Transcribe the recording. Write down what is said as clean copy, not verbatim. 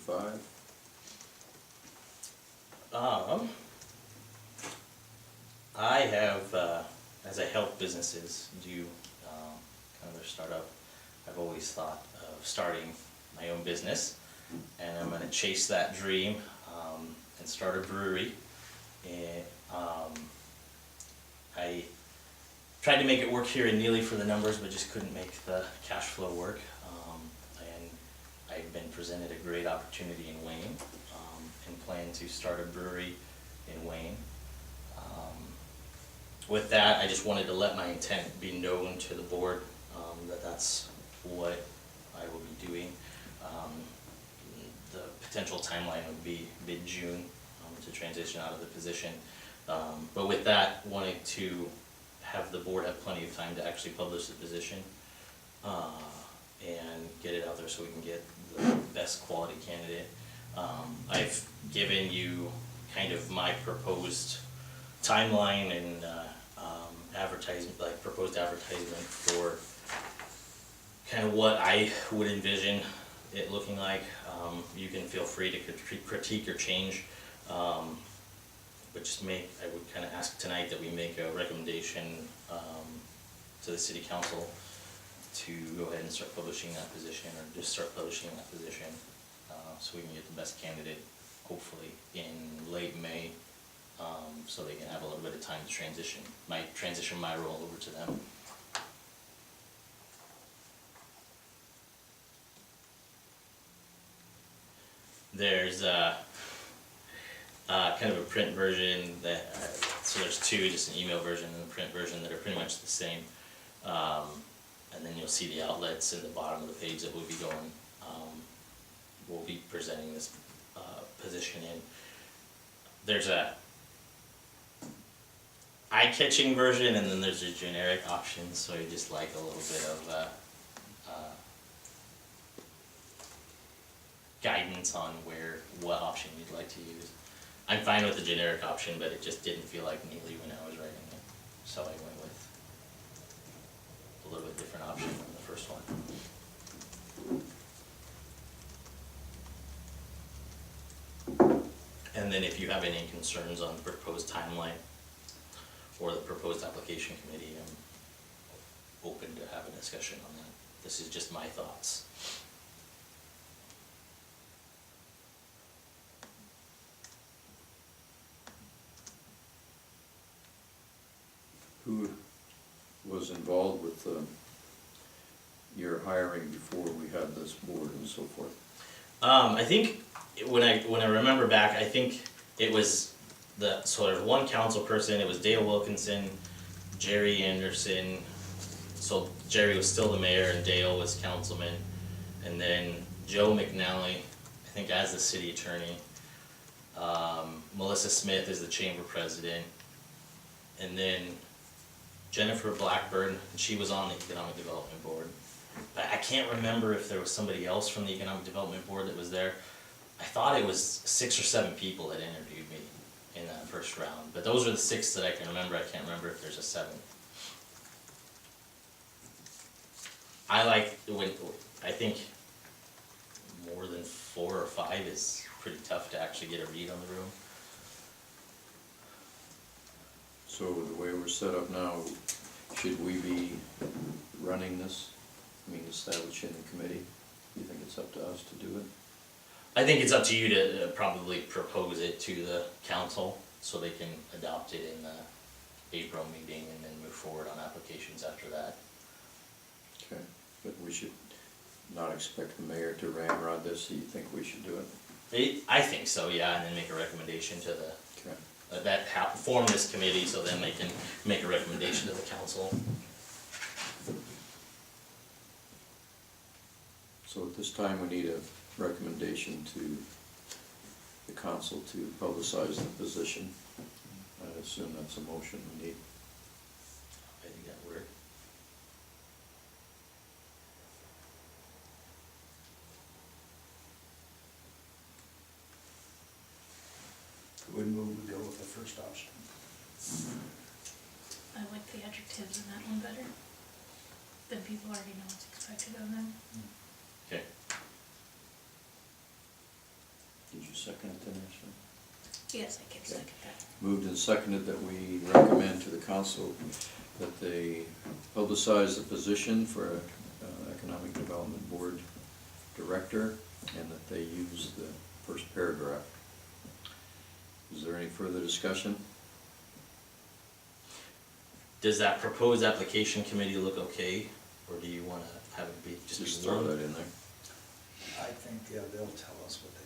5? I have, as I help businesses do kind of their startup, I've always thought of starting my own business, and I'm gonna chase that dream and start a brewery. And I tried to make it work here in Neely for the numbers, but just couldn't make the cash flow work. And I've been presented a great opportunity in Wayne, and plan to start a brewery in Wayne. With that, I just wanted to let my intent be known to the board, that that's what I will be doing. The potential timeline would be mid-June to transition out of the position. But with that, wanted to have the board have plenty of time to actually publish the position and get it out there so we can get the best quality candidate. I've given you kind of my proposed timeline and advertisement, like proposed advertisement for kind of what I would envision it looking like. You can feel free to critique or change, but just I would kind of ask tonight that we make a recommendation to the city council to go ahead and start publishing that position, or just start publishing that position, so we can get the best candidate, hopefully in late May, so they can have a little bit of time to transition my role over to them. There's kind of a print version that, so there's two, just an email version and a print version that are pretty much the same. And then you'll see the outlets in the bottom of the page that we'll be going, we'll be presenting this position in. There's a eye-catching version, and then there's a generic option, so you just like a little bit of guidance on what option you'd like to use. I'm fine with the generic option, but it just didn't feel like Neely when I was writing it, so I went with a little bit different option than the first one. And then if you have any concerns on the proposed timeline or the proposed application committee, I'm open to have a discussion on that. This is just my thoughts. Who was involved with your hiring before we had this board and so forth? I think when I remember back, I think it was so there's one council person. It was Dale Wilkinson, Jerry Anderson. So Jerry was still the mayor and Dale was councilman, and then Joe McNally, I think, as the city attorney. Melissa Smith is the chamber president, and then Jennifer Blackburn, she was on the economic development board. I can't remember if there was somebody else from the economic development board that was there. I thought it was 6 or 7 people that interviewed me in that first round, but those are the 6 that I can remember. I can't remember if there's a 7th. I think more than 4 or 5 is pretty tough to actually get a read on the room. So the way we're set up now, should we be running this? I mean, establishing the committee? Do you think it's up to us to do it? I think it's up to you to probably propose it to the council so they can adopt it in the April meeting and then move forward on applications after that. Okay, but we should not expect the mayor to ramrod this, so you think we should do it? I think so, yeah, and then make a recommendation to the, Okay. form this committee so then they can make a recommendation to the council. So at this time, we need a recommendation to the council to publicize the position. I assume that's a motion we need. I think that worked. Would move to go with the first option. I like the adjectives in that one better. Then people already know what's expected of them. Okay. second it then, Ashley? Yes, I can second that. Moved and seconded that we recommend to the council that they publicize the position for Economic Development Board Director and that they use the first paragraph. Is there any further discussion? Does that proposed application committee look okay, or do you wanna have it be Just just throw one? that in there. I think, yeah, they'll tell us what they